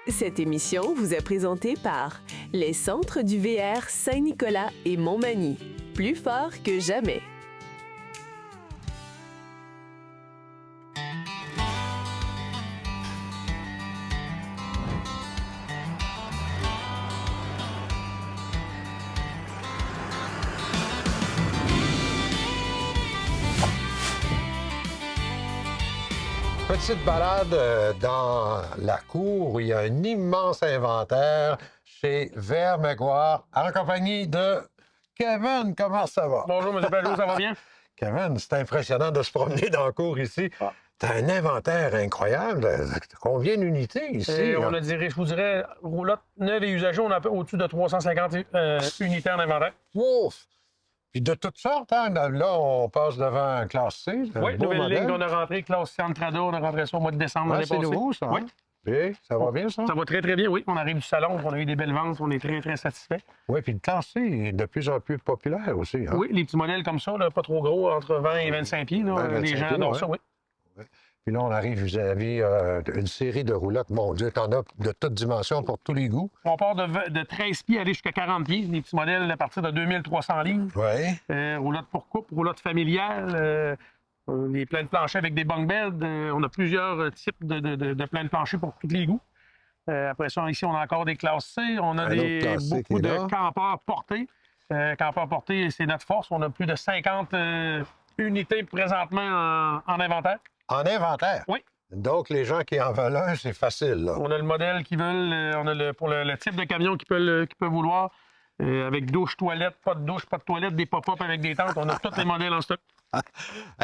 Cette émission vous est présentée par les centres du VR Saint-Nicolas et Montmagny. Plus fort que jamais. Petite balade dans la cour où il y a un immense inventaire chez VR Maguire en compagnie de Kevin. Comment ça va? Bonjour, M. Pajot, ça va bien? Kevin, c'est impressionnant de se promener dans la cour ici. Ah. Tu as un inventaire incroyable. Combien d'unités ici? On a, je vous dirais, roulotte neuve et usagée, on a au-dessus de 350 unités en inventaire. Ouf! Puis de toutes sortes, hein? Là, on passe devant un classe C. Oui, nouvelle ligne qu'on a rentrée, classe Centrada, on a rentré ça au mois de décembre l'année c'est passée. nouveau, ça. Oui. Hein? Puis, ça va bien, ça? Ça va très, très bien, oui. On arrive du salon, on a eu des belles ventes, on est très, très satisfaits. Oui, puis le classe C est de plus en plus populaire aussi. Hein? Oui, les petits modèles comme ça, là, pas trop gros, entre 20 et 25 pieds, là, 25 les gens pieds, adorent ouais. ça, oui. Ouais. Puis là, on arrive vis-à-vis une série de roulottes. Mon Dieu, t'en as de toutes dimensions pour tous les goûts. On part de 13 pieds aller jusqu'à 40 pieds, des petits modèles à partir de 2300 livres. Oui. Roulotte pour couple, roulotte familiale, les pleins de planchers avec des bunk beds. On a plusieurs types de pleins de planchers pour tous les goûts. Après ça, ici, on a encore des classes C. On a beaucoup de campeurs portés. Campeurs portés, c'est notre force. On a plus de 50 unités présentement en inventaire. En inventaire? Oui. Donc, les gens qui en veulent un, c'est facile, là. On a le modèle qu'ils veulent. On a pour le type de camion qu'ils peuvent vouloir. Avec douche, toilette, pas de toilette, des pop-up avec des tentes. On a tous les modèles en stock.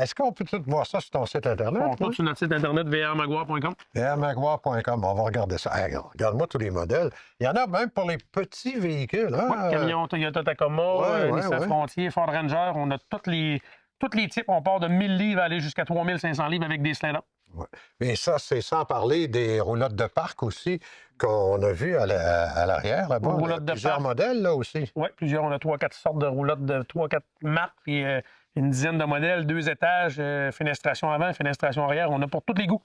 Est-ce qu'on peut tout voir ça sur ton site Internet? On peut sur notre site Internet, vrmaguire.com. vrmaguire.com. On va regarder ça. Hey, regarde-moi tous les modèles. Il y en a même pour les petits véhicules. Hein? Oui, camion Toyota Tacoma, Nissan Frontier, Ford Ranger. On a tous les types. On part de 1000 livres à aller jusqu'à 3500 livres avec des sliders. Ouais. Mais ça, c'est sans parler des roulottes de parc aussi qu'on a vues à l'arrière, là-bas. Plusieurs modèles, là, aussi. Oui, plusieurs. On a 3-4 sortes de roulottes de 3-4 marques, puis une dizaine de modèles, 2 étages, fenestration avant, fenestration arrière. On a pour tous les goûts.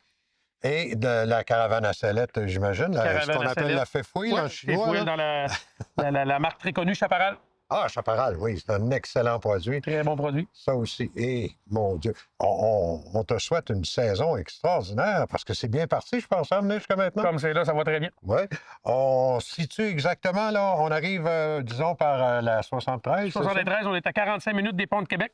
Et de la caravane à sellette, j'imagine, ce qu'on appelle la Fefouille, en chinois. Fefouille dans la marque très connue, Chaparral. Ah, Chaparral, oui, c'est un excellent produit. Très bon produit. Ça aussi. Et, mon Dieu, on te souhaite une saison extraordinaire parce que c'est bien parti, je pense, amener jusqu'à maintenant. Comme c'est là, ça va très bien. Oui. On se situe exactement, là, on arrive, disons, par la 73. 73, on est à 45 minutes des ponts de Québec.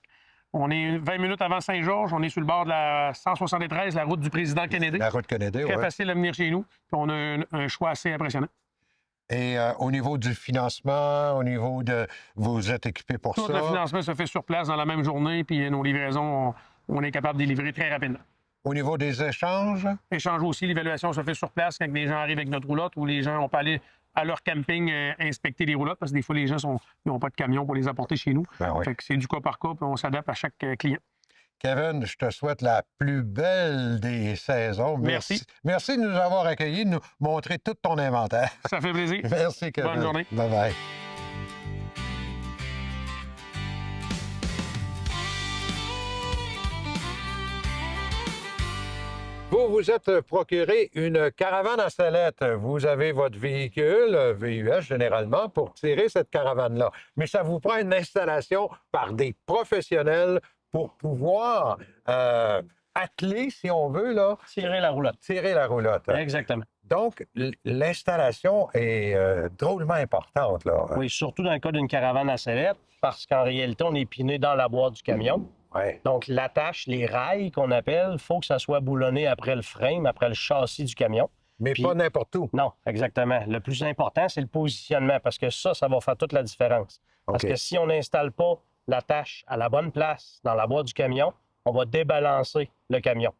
On est 20 minutes avant Saint-Georges. On est sur le bord de la 173, la route du président Kennedy. La route Kennedy, oui. Très facile à venir chez nous. Puis on a un choix assez impressionnant. Et au niveau du financement, au niveau de... Vous êtes équipé pour ça? Tout le financement se fait sur place dans la même journée, puis nos livraisons, on est capable de les livrer très rapidement. Au niveau des échanges? Échange aussi, l'évaluation se fait sur place quand les gens arrivent avec notre roulotte ou les gens, on peut aller à leur camping inspecter les roulottes parce que des fois, les gens n'ont pas de camion pour les apporter chez nous. Ben oui. Fait que c'est du cas par cas, puis on s'adapte à chaque client. Kevin, je te souhaite la plus belle des saisons. Merci. Merci de nous avoir accueillis, de nous montrer tout ton inventaire. Ça fait plaisir. Merci, Kevin. Bonne journée. Bye-bye. Vous êtes procuré une caravane à sellette. Vous avez votre véhicule, VUS généralement, pour tirer cette caravane-là. Mais ça vous prend une installation par des professionnels pour pouvoir atteler, si on veut, là. Tirer la roulotte. Tirer la roulotte. Exactement. Donc, l'installation est drôlement importante, là. Oui, surtout dans le cas d'une caravane à sellette, parce qu'en réalité, on est piné dans la boîte du camion. Ouais. Donc, l'attache, les rails qu'on appelle, il faut que ça soit boulonné après le frame, après le châssis du camion. Mais pas n'importe où. Non, exactement. Le plus important, c'est le positionnement, parce que ça va faire toute la différence. Parce que si on n'installe pas l'attache à la bonne place dans la boîte du camion, on va débalancer le camion.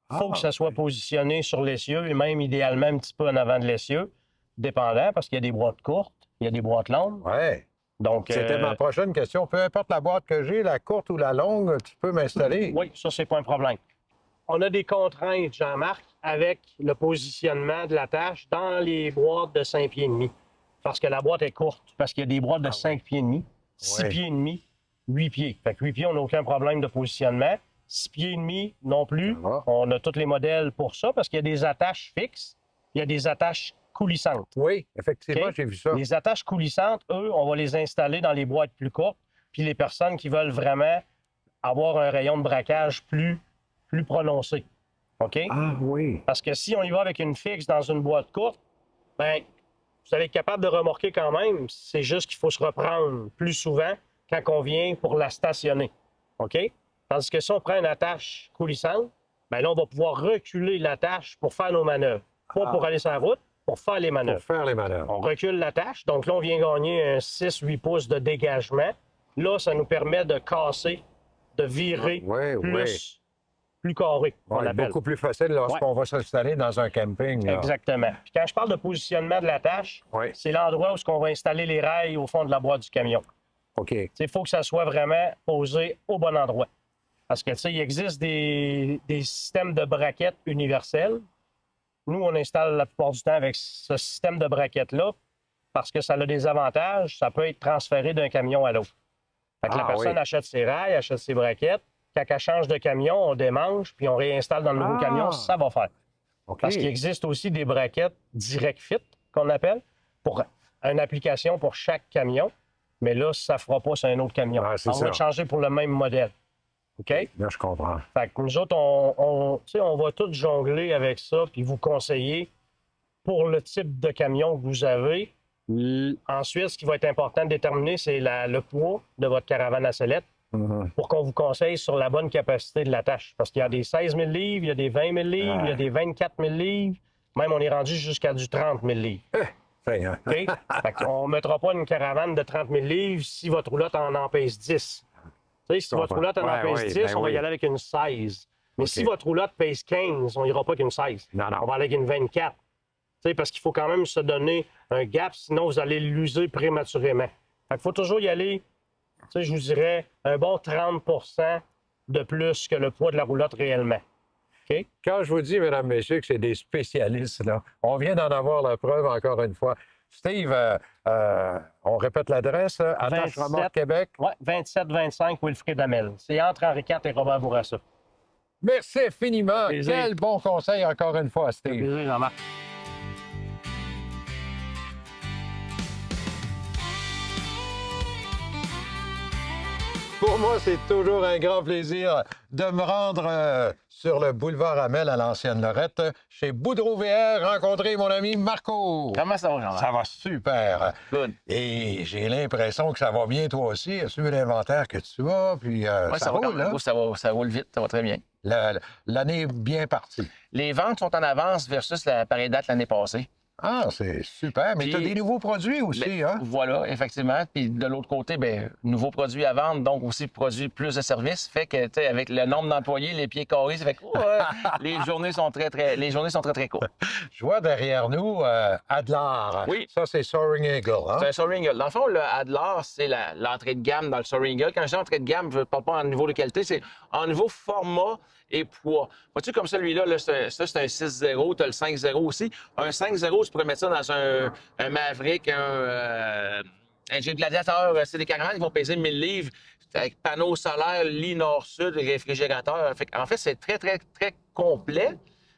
Il faut que ça soit positionné sur l'essieu et même idéalement un petit peu en avant de l'essieu, dépendant, parce qu'il y a des boîtes courtes, il y a des boîtes longues. Oui. Donc, c'était ma prochaine question. Peu importe la boîte que j'ai, la courte ou la longue, tu peux m'installer? Oui, ça, c'est pas un problème. On a des contraintes, Jean-Marc, avec le positionnement de l'attache dans les boîtes de 5 pieds et demi. Parce que la boîte est courte. Parce qu'il y a des boîtes de 5 pieds et demi, 6 pieds et demi, 8 pieds. Fait que 8 pieds, on n'a aucun problème de positionnement. 6 pieds et demi non plus. On a tous les modèles pour ça parce qu'il y a des attaches fixes, il y a des attaches coulissantes. Oui, effectivement, OK? j'ai vu ça. Les attaches coulissantes, eux, on va les installer dans les boîtes plus courtes. Puis les personnes qui veulent vraiment avoir un rayon de braquage plus prononcé. OK? Ah oui. Parce que si on y va avec une fixe dans une boîte courte, bien, vous allez être capable de remorquer quand même. C'est juste qu'il faut se reprendre plus souvent quand on vient pour la stationner. OK? Tandis que si on prend une attache coulissante, bien là, on va pouvoir reculer l'attache pour faire nos manœuvres. Pas pour aller sur la route, pour faire les Pour manœuvres. faire les manœuvres. On recule l'attache. Donc là, on vient gagner un 6-8 pouces de dégagement. Là, ça nous permet de casser, de virer Oui, plus carré, on Ouais, l'appelle. beaucoup plus facile lorsqu'on va s'installer dans un camping. Là. Exactement. Puis quand je parle de positionnement de l'attache, Oui. c'est l'endroit où on va installer les rails au fond de la boîte du camion. OK. Il faut que ça soit vraiment posé au bon endroit. Parce que, tu sais, il existe des systèmes de braquettes universels. Nous, on installe la plupart du temps avec ce système de braquettes-là parce que ça a des avantages. Ça peut être transféré d'un camion à l'autre. Fait que la personne achète ses rails, achète ses braquettes. Quand elle change de camion, on démange puis on réinstalle dans le nouveau camion. Ça va faire. OK. Parce qu'il existe aussi des braquettes direct fit, qu'on appelle, pour une application pour chaque camion. Mais là, ça ne fera pas sur un autre camion. Ah, c'est on va ça. le changer pour le même modèle. OK? Là, je comprends. Fait que nous autres, on va tous jongler avec ça puis vous conseiller pour le type de camion que vous avez. Ensuite, ce qui va être important de déterminer, c'est le poids de votre caravane à sellette pour qu'on vous conseille sur la bonne capacité de l'attache. Parce qu'il y a des 16 000 livres, il y a des 20 000 livres, il y a des 24 000 livres. Même, on est rendu jusqu'à du 30 000 livres. Hein. OK? Fait qu'on ne mettra pas une caravane de 30 000 livres si votre roulotte en pèse 10. Tu sais, si votre roulotte en pèse 10, on va y aller avec une 16. Mais si votre roulotte pèse 15, on n'ira pas avec une 16. Non. On va aller avec une 24. Tu sais, parce qu'il faut quand même se donner un gap, sinon vous allez l'user prématurément. Fait qu'il faut toujours y aller, tu sais, je vous dirais, un bon 30 de plus que le poids de la roulotte réellement. OK? Quand je vous dis, mesdames, messieurs, que c'est des spécialistes, là, on vient d'en avoir la preuve encore une fois. Steve, on répète l'adresse, Attache 27. Remorque Québec. Oui, 27-25 Wilfrid Hamel. C'est entre Henri IV et Robert Bourassa. Merci infiniment. Plaisir. Quel bon conseil encore une fois, Steve. Plaisir, Jean-Marc. Pour moi, c'est toujours un grand plaisir de me rendre sur le boulevard Hamel à l'ancienne Lorette, chez Boudreau VR, rencontrer mon ami Marco. Comment ça va, Jean-Marc? Ça va super. Good. Et j'ai l'impression que ça va bien toi aussi, suivre l'inventaire que tu as, puis Ouais, ça va quand roule, même. hein? Ça roule vite, ça va très bien. L'année est bien partie. Les ventes sont en avance versus la pareille date l'année passée. Ah, c'est super. Mais Puis- tu as des nouveaux produits aussi, Ben, hein? Voilà, effectivement. Puis de l'autre côté, bien, nouveaux produits à vendre, donc aussi produits plus de services. Fait que, tu sais, avec le nombre d'employés, les pieds carrés, ça fait que les journées sont très, très courtes. Je vois derrière nous Adlar. Oui. Ça, c'est Soaring Eagle, hein? C'est un Soaring Eagle. Dans le fond, le Adler, c'est l'entrée de gamme dans le Soaring Eagle. Quand je dis entrée de gamme, je ne parle pas en niveau de qualité, c'est en niveau format et poids. Vois-tu, comme celui-là, là, c'est un 6.0, tu as le 5.0 aussi. Un 5.0, tu pourrais mettre ça dans un Maverick, un Jeep Gladiateur. C'est des caravanes qui vont peser 1000 livres avec panneaux solaires, lit nord-sud, réfrigérateur. En fait, c'est très, très, très complet,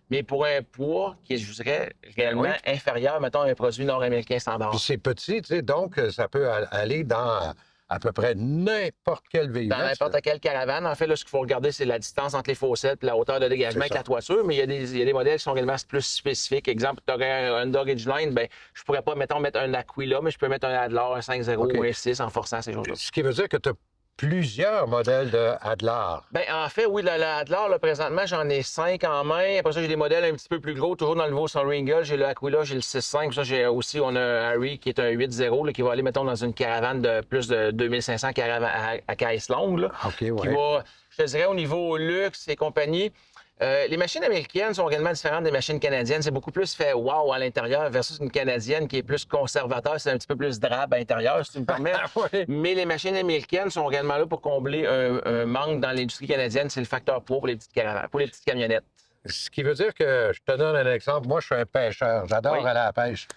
mais pour un poids qui est, je vous dirais, réellement inférieur, mettons, à un produit nord-américain standard. Puis c'est petit, tu sais, donc ça peut aller dans à peu près n'importe quel véhicule. Dans n'importe quelle caravane. En fait, là, ce qu'il faut regarder, c'est la distance entre les fossettes et la hauteur de dégagement avec la toiture. Mais il y a des modèles qui sont également plus spécifiques. Exemple, tu aurais un Honda Ridgeline, bien, je pourrais pas, mettons, mettre un Aquila, mais je peux mettre un Adler, un 5.0 ou un 6 en forçant ces choses-là. Ce qui veut dire que tu as plusieurs modèles de Adler. Bien, en fait, oui, le Adler, là, présentement, j'en ai 5 en main. Après ça, j'ai des modèles un petit peu plus gros, toujours dans le nouveau Soaring Eagle. J'ai le Aquila, j'ai le 6.5. Puis ça, j'ai aussi, on a un Harry qui est un 8.0, là, qui va aller, mettons, dans une caravane de plus de 2500 caravanes à caisse longue. Là, OK, qui ouais. va, je te dirais, au niveau luxe et compagnie. Les machines américaines sont réellement différentes des machines canadiennes. C'est beaucoup plus fait wow à l'intérieur versus une canadienne qui est plus conservateur. C'est un petit peu plus drabe à l'intérieur, si tu me permets. Ouais. Mais les machines américaines sont réellement là pour combler un manque dans l'industrie canadienne. C'est le facteur poids pour les petites caravanes, pour les petites camionnettes. Ce qui veut dire que, je te donne un exemple, moi, je suis un pêcheur. J'adore Oui. aller à la pêche.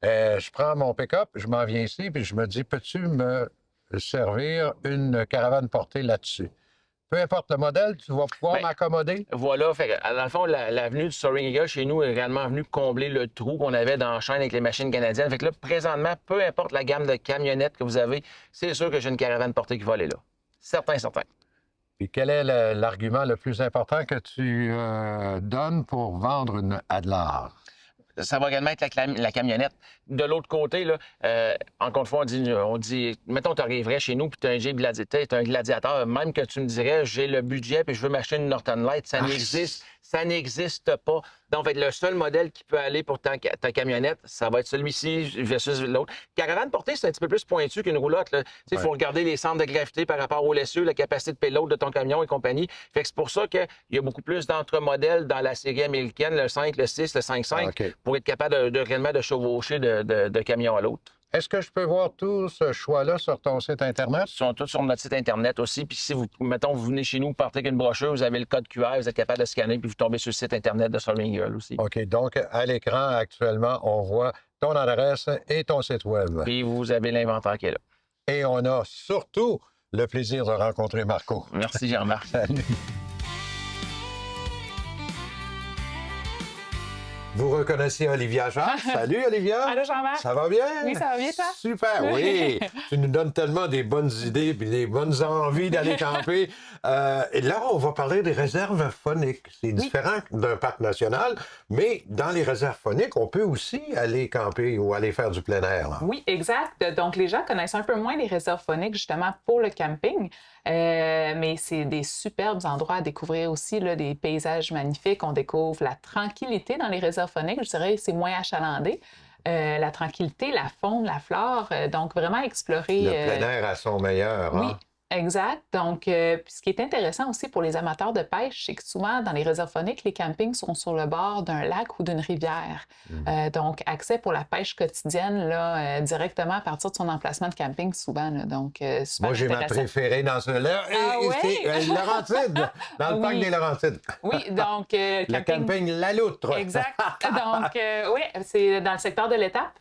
Je prends mon pick-up, je m'en viens ici, puis je me dis, peux-tu me servir une caravane portée là-dessus? peu importe le modèle, tu vas pouvoir Ben, m'accommoder? Voilà, fait que, dans le fond, l'avenue du Soaring Eagle chez nous est réellement venue combler le trou qu'on avait dans la chaîne avec les machines canadiennes. Fait que là, présentement, peu importe la gamme de camionnettes que vous avez, c'est sûr que j'ai une caravane portée qui va aller là. Certain, certain. Puis quel est l'argument le plus important que tu donnes pour vendre une Adler? Ça va également être la camionnette. De l'autre côté, là, encore une fois, on dit mettons, tu arriverais chez nous puis tu as un Jeep Gladiator, tu un Gladiator, même que tu me dirais, j'ai le budget puis je veux m'acheter une Norton Light, ça n'existe pas. Donc, le seul modèle qui peut aller pour ta camionnette, ça va être celui-ci versus l'autre. Caravane portée, c'est un petit peu plus pointu qu'une roulotte. Il faut regarder les centres de gravité par rapport au l'essieu, la capacité de payload de ton camion et compagnie. Fait que c'est pour ça qu'il y a beaucoup plus d'entre-modèles dans la série américaine, le 5, le 6, le 5.5, pour être capable de réellement de chevaucher de camion à l'autre. Est-ce que je peux voir tout ce choix-là sur ton site Internet? Ils sont tous sur notre site Internet aussi. Puis si vous, mettons, vous venez chez nous, vous partez avec une brochure, vous avez le code QR, vous êtes capable de scanner, puis vous tombez sur le site Internet de Soaring Eagle aussi. OK. Donc, à l'écran, actuellement, on voit ton adresse et ton site Web. Puis vous avez l'inventaire qui est là. Et on a surtout le plaisir de rencontrer Marco. Merci, Jean-Marc. Salut. Vous reconnaissez Olivia Jacques. Salut, Olivia. Allô, Jean-Marc. Ça va bien? Oui, ça va bien, toi? Super, oui. Tu nous donnes tellement des bonnes idées et des bonnes envies d'aller camper. Et là, on va parler des réserves phoniques. C'est différent d'un parc national, mais dans les réserves phoniques, on peut aussi aller camper ou aller faire du plein air. Là. Oui, exact. Donc, les gens connaissent un peu moins les réserves phoniques, justement, pour le camping. Mais c'est des superbes endroits à découvrir aussi, là, des paysages magnifiques. On découvre la tranquillité dans les réserves phoniques. Je dirais que c'est moins achalandé. La tranquillité, la faune, la flore. Donc, vraiment explorer... Le plein air à son meilleur. Oui. Hein? Exact. Donc, ce qui est intéressant aussi pour les amateurs de pêche, c'est que souvent, dans les réserves phoniques, les campings sont sur le bord d'un lac ou d'une rivière. Donc, accès pour la pêche quotidienne, là, directement à partir de son emplacement de camping, souvent. Là. Donc, super Moi, j'ai ma préférée dans cela. C'est Laurentides, dans le parc des Laurentides. Oui, donc... le camping La Loutre. Exact. Donc, oui, c'est dans le secteur de l'Étape.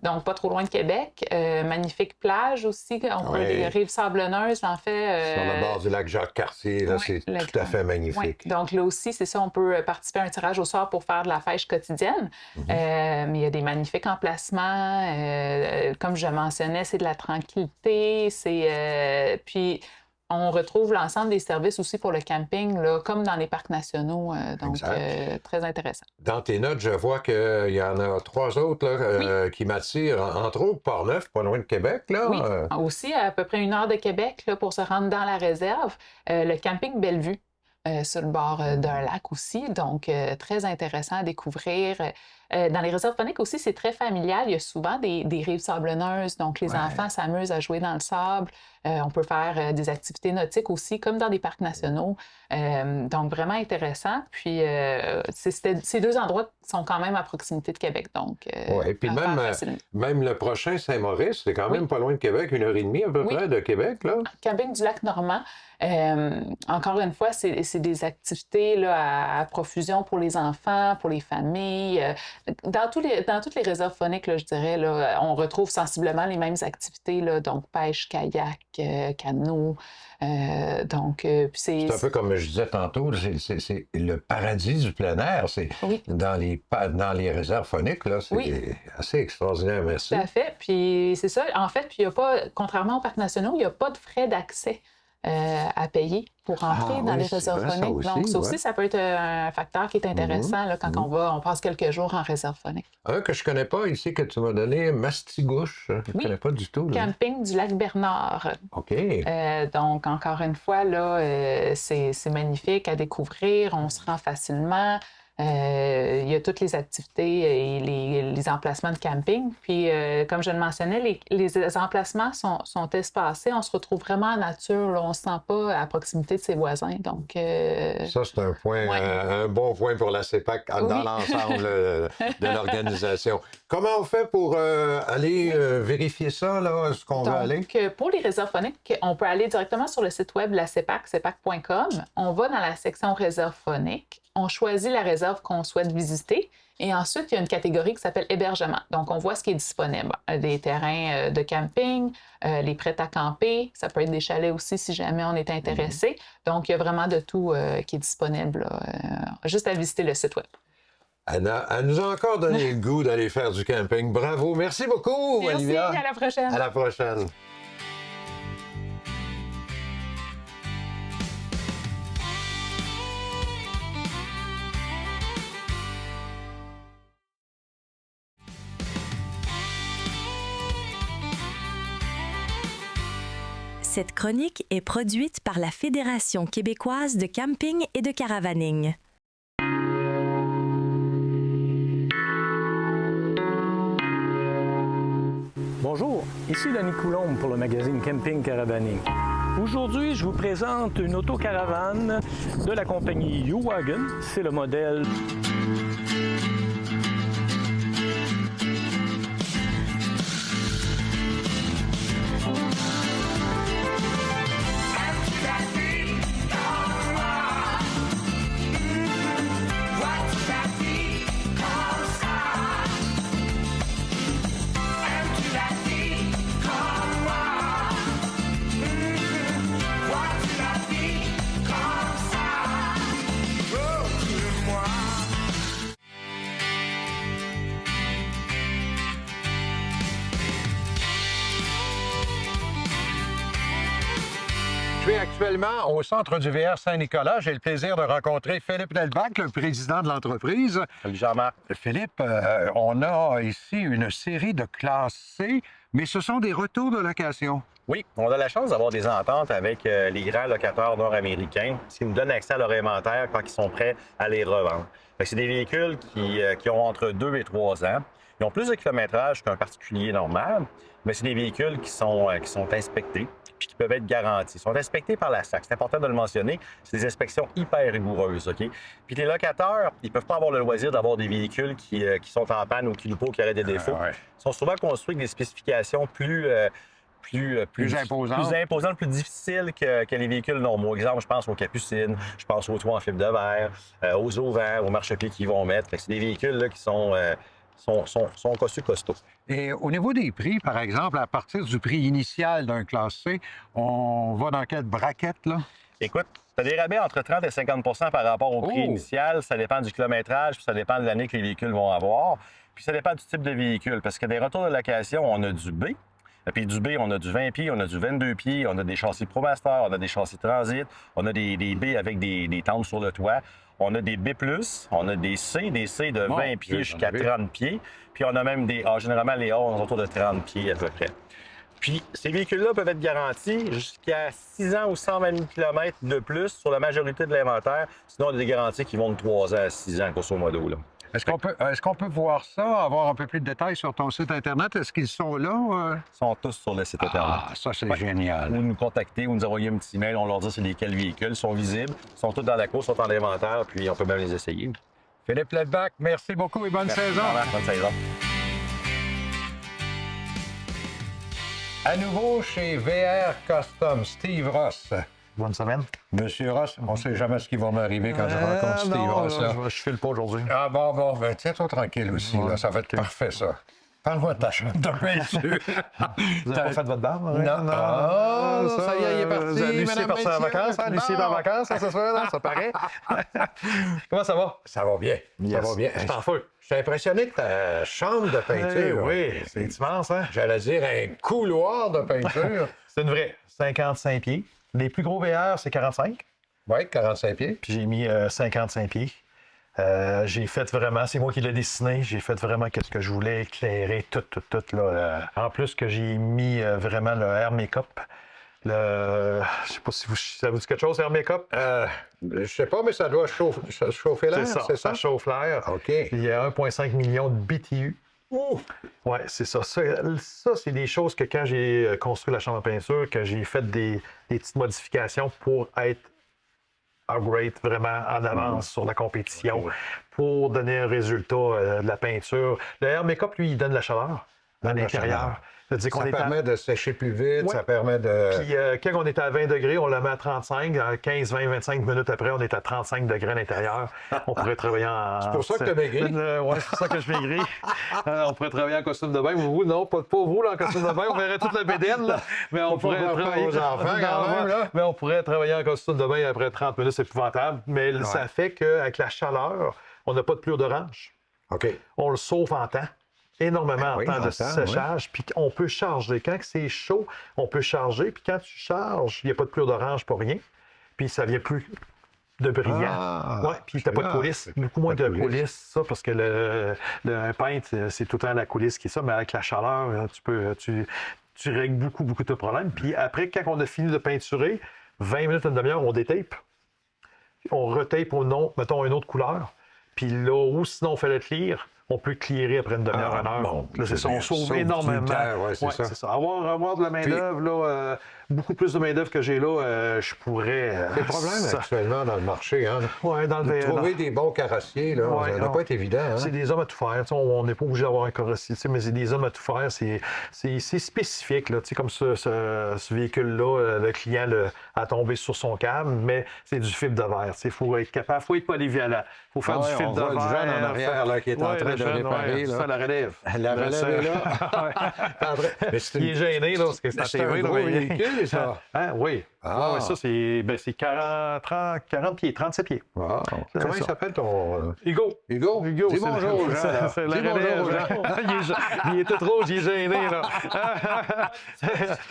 Donc, pas trop loin de Québec. Magnifique plage aussi. On voit des rives sablonneuses, en fait. Sur le bord du lac Jacques-Cartier, là, c'est tout à fait magnifique. Oui. Donc, là aussi, c'est ça, on peut participer à un tirage au sort pour faire de la pêche quotidienne. Mais il y a des magnifiques emplacements. Comme je mentionnais, c'est de la tranquillité. Puis, on retrouve l'ensemble des services aussi pour le camping, là, comme dans les parcs nationaux. Donc, très intéressant. Dans tes notes, je vois qu'il y en a 3 autres là, qui m'attirent, entre autres Port-Neuf, pas loin de Québec. Là. Oui, aussi à peu près 1 heure de Québec là, pour se rendre dans la réserve. Le camping Bellevue. Sur le bord d'un lac aussi, donc très intéressant à découvrir. Dans les réserves phoniques aussi, c'est très familial. Il y a souvent des rives sablonneuses, donc les enfants s'amusent à jouer dans le sable. On peut faire des activités nautiques aussi, comme dans des parcs nationaux. Donc vraiment intéressant. Puis ces 2 endroits sont quand même à proximité de Québec, donc oui, puis même le prochain Saint-Maurice, c'est quand même pas loin de Québec, 1h30 à peu près de Québec. Là. Camping du lac Normand. Encore une fois, c'est des activités là, à profusion pour les enfants, pour les familles. Dans toutes les réserves phoniques, là, je dirais, là, on retrouve sensiblement les mêmes activités, là, donc pêche, kayak, canot. C'est un peu comme je disais tantôt, c'est le paradis du plein air. C'est dans les réserves phoniques, là, c'est assez extraordinaire, merci. Tout à fait. Puis c'est ça. En fait, puis il y a pas, contrairement aux parcs nationaux, il n'y a pas de frais d'accès à payer pour entrer dans les réserves phoniques. Donc, ça aussi, ça peut être un facteur qui est intéressant là, quand on passe quelques jours en réserve phonique. Un que je ne connais pas ici, que tu m'as donné, Mastigouche. Je ne connais pas du tout. Là. Camping du lac Bernard. OK. Donc, encore une fois, là, c'est magnifique à découvrir. On se rend facilement. Il y a toutes les activités et les emplacements de camping. Puis, comme je le mentionnais, les emplacements sont espacés. On se retrouve vraiment en nature. Là. On ne se sent pas à proximité de ses voisins. Donc, ça, c'est un point, un bon point pour la CEPAC dans l'ensemble de l'organisation. Comment on fait pour aller vérifier ça, là, est-ce qu'on veut aller? Pour les réserves phoniques, on peut aller directement sur le site web de la CEPAC, cepac.com. On va dans la section réserve phonique. On choisit la réserve réserve qu'on souhaite visiter. Et ensuite, il y a une catégorie qui s'appelle hébergement. Donc, on voit ce qui est disponible. Des terrains de camping, les prêts à camper. Ça peut être des chalets aussi si jamais on est intéressé. Donc, il y a vraiment de tout qui est disponible. Là, juste à visiter le site web. Anna, elle nous a encore donné le goût d'aller faire du camping. Bravo. Merci beaucoup, Merci, Olivia. à la prochaine. À la prochaine. Cette chronique est produite par la Fédération québécoise de camping et de caravaning. Bonjour, ici Denis Coulombe pour le magazine Camping Caravaning. Aujourd'hui, je vous présente une autocaravane de la compagnie U-Wagon. C'est le modèle Je suis actuellement au centre du VR Saint-Nicolas. J'ai le plaisir de rencontrer Philippe Delbach, le président de l'entreprise. Salut Jean-Marc. Philippe, on a ici une série de classes C, mais ce sont des retours de location. Oui, on a la chance d'avoir des ententes avec les grands locataires nord-américains, ce qui nous donne accès à leur inventaire quand ils sont prêts à les revendre. C'est des véhicules qui ont entre 2 et 3 ans. Ils ont plus de kilométrage qu'un particulier normal, mais c'est des véhicules qui sont inspectés puis qui peuvent être garantis. Ils sont inspectés par la SAC. C'est important de le mentionner. C'est des inspections hyper rigoureuses, OK? Puis les locataires, ils peuvent pas avoir le loisir d'avoir des véhicules qui sont en panne ou qui auraient des défauts. Ouais. Ils sont souvent construits avec des spécifications plus imposantes, plus difficiles que les véhicules normaux. Exemple, je pense aux capucines, je pense aux toits en fibre de verre, aux auvents, aux marchepieds qu'ils vont mettre. C'est des véhicules là, qui sont costauds. Et au niveau des prix, par exemple, à partir du prix initial d'un classe C, on va dans quelle braquette, là? Écoute, tu as des rabais entre 30 et 50 par rapport au prix initial. Ça dépend du kilométrage, puis ça dépend de l'année que les véhicules vont avoir. Puis ça dépend du type de véhicule, parce que des retours de location, on a du B. Puis du B, on a du 20 pieds, on a du 22 pieds, on a des châssis ProMaster, on a des châssis Transit, on a des B avec des tentes sur le toit. On a des B+, on a des C de 20 pieds jusqu'à 30 pieds. Puis on a même des A. Généralement, les A, on est autour de 30 pieds à peu près. Puis ces véhicules-là peuvent être garantis jusqu'à 6 ans ou 120 000 km de plus sur la majorité de l'inventaire. Sinon, on a des garanties qui vont de 3 ans à 6 ans, grosso modo. Là. Est-ce qu'on peut voir ça, avoir un peu plus de détails sur ton site Internet? Est-ce qu'ils sont là? Ils sont tous sur le site Internet. Ah, ça, c'est génial. Ou nous contacter, ou nous envoyer un petit email, on leur dit c'est lesquels véhicules, ils sont visibles, ils sont tous dans la course, sont en inventaire, puis on peut même les essayer. Philippe Delbach, merci beaucoup et bonne saison. Bonne saison. À nouveau chez VR Custom, Steve Ross. Bonne semaine. Monsieur Ross, on ne sait jamais ce qui va m'arriver quand je rencontre Steve Ross. Là. Je file pas aujourd'hui. Ah bon, ben, tiens-toi tranquille aussi, là, ça va être parfait, ça. Parle-moi de ta chambre de peinture. Vous n'avez pas fait votre barbe? Non. Ah, ça y est, il est parti. Lucie est partie en vacances, hein? Lucie est en vacances, ça, ce soir, là, ça paraît. Comment ça va? Ça va bien. Yes. Ça va bien. Je suis en feu. Je suis impressionné de ta chambre de peinture. Oui, c'est immense, hein? J'allais dire un couloir de peinture. C'est une vraie. 55 pieds. Les plus gros VR, c'est 45. Oui, 45 pieds. Puis j'ai mis 55 pieds. J'ai fait vraiment, c'est moi qui l'ai dessiné, j'ai fait vraiment ce que je voulais, éclairer tout, là. En plus que j'ai mis vraiment le Air Makeup. Je sais pas si ça vous dit quelque chose, Air Makeup? Je sais pas, mais ça doit chauffer l'air, c'est ça? Ça chauffe l'air. OK. Puis il y a 1,5 million de BTU. Oui, c'est ça. Ça, c'est des choses que quand j'ai construit la chambre à peinture, que j'ai fait des petites modifications pour être upgrade vraiment en avance sur la compétition, pour donner un résultat de la peinture. Le Air Makeup, lui, il donne la chaleur. à l'intérieur. Ça permet de sécher plus vite, ça permet de... Puis quand on est à 20 degrés, on la met à 35. 15, 20, 25 minutes après, on est à 35 degrés à l'intérieur. On pourrait travailler en... C'est pour ça que tu as maigri. Oui, c'est pour ça que je maigris. On pourrait travailler en costume de bain. Vous, non, pas vous, là, en costume de bain. On verrait toute la bédaine, là. Mais on pourrait travailler... aux enfants, quand même, là. Mais on pourrait travailler en costume de bain après 30 minutes, c'est épouvantable. Mais ça fait qu'avec la chaleur, on n'a pas de pluie d'orange. OK. On le sauve en temps. Énormément en temps de séchage, puis on peut charger. Quand c'est chaud, on peut charger, puis quand tu charges, il n'y a pas de pluie d'orange pour rien, puis ça vient plus de brillant. Puis tu n'as pas de coulisses, beaucoup moins de coulisses, ça, parce que le peintre, c'est tout le temps la coulisse qui est ça, mais avec la chaleur, tu règles beaucoup de problèmes. Puis après, quand on a fini de peinturer, 20 minutes, une demi-heure, on détape. On retape mettons, une autre couleur. Puis là, ou sinon, on fait le clear. On peut clearer après une demi-heure, une heure. Bon, là, c'est ça, on sauve énormément. C'est ça. Avoir de la main-d'œuvre, là, beaucoup plus de main-d'œuvre que j'ai là, je pourrais. C'est le problème actuellement dans le marché. Hein? Trouver des bons carrossiers, là, ça n'a pas été évident. Hein? C'est des hommes à tout faire. On n'est pas obligé d'avoir un carrossier, mais c'est des hommes à tout faire. C'est spécifique. Là, comme ce véhicule-là, le client a tombé sur son câble, mais c'est du fibre de verre. Il faut être capable, il faut être polyvalent. Il faut faire du fibre de verre. On voit le jeune en arrière là, qui est en train de réparer. Ça, la relève. La relève est là. Il est gêné, là, parce que c'est un gros véhicule, ça. Oui. Ah. Ça, c'est 40 pieds, 37 pieds. Wow. Comment il s'appelle ton... Hugo. Dis bonjour aux gens. C'est la relève. Il était trop, il est gêné, là.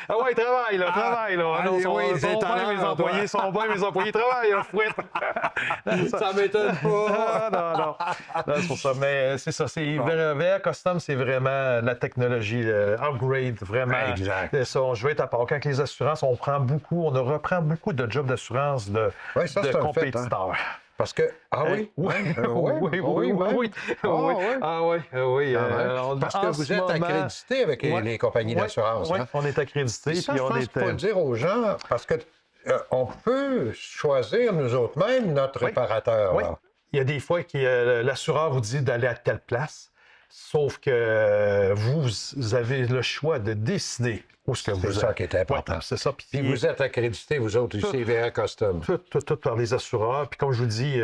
Ah ouais, travaille, là. Mes employés travaillent, là, fouette. Ça m'étonne pas. Non, c'est pour ça. Mais c'est ça, VR Custom, c'est vraiment la technologie, upgrade, vraiment. Exact. Ça, je vais être à part. Quand les assurances, on reprend beaucoup de jobs d'assurance de compétiteurs. Hein. Parce que... Ah oui? Oui. Parce que vous êtes accrédité avec les compagnies d'assurance. Oui, on est accrédité. Ça, je pense qu'il faut le dire aux gens, parce que on peut choisir nous autres mêmes notre réparateur. Oui. Il y a des fois que l'assureur vous dit d'aller à telle place, sauf que vous avez le choix de décider où ce que vous êtes. C'est ça qui est important. C'est ça. Puis vous êtes accrédité, vous autres, ici, VR Custom. Tout par les assureurs. Puis comme je vous dis,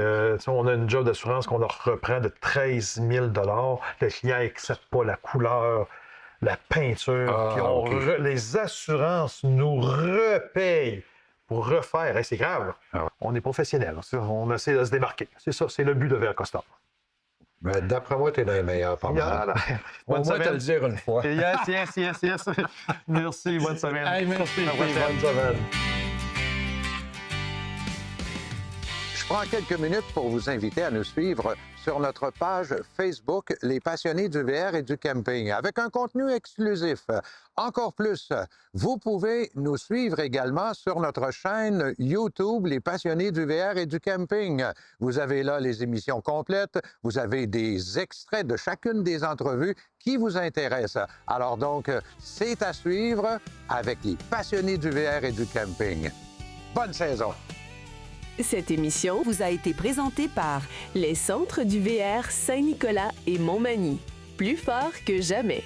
on a une job d'assurance qu'on reprend de 13 000 $. Le client n'accepte pas la couleur, la peinture. Puis les assurances nous repayent pour refaire. Hey, c'est grave. On est professionnels. On essaie de se démarquer. C'est ça, c'est le but de VR Custom. Ben, d'après moi, tu es dans les meilleurs, pas mal. Bonne semaine. Te le dire une fois. Yes. Merci, bonne semaine. Hey, merci. Bonne semaine. Je prends quelques minutes pour vous inviter à nous suivre sur notre page Facebook Les Passionnés du VR et du Camping, avec un contenu exclusif. Encore plus, vous pouvez nous suivre également sur notre chaîne YouTube Les Passionnés du VR et du Camping. Vous avez là les émissions complètes, vous avez des extraits de chacune des entrevues qui vous intéressent. Alors donc, c'est à suivre avec Les Passionnés du VR et du Camping. Bonne saison! Cette émission vous a été présentée par les Centres du VR Saint-Nicolas et Montmagny. Plus fort que jamais.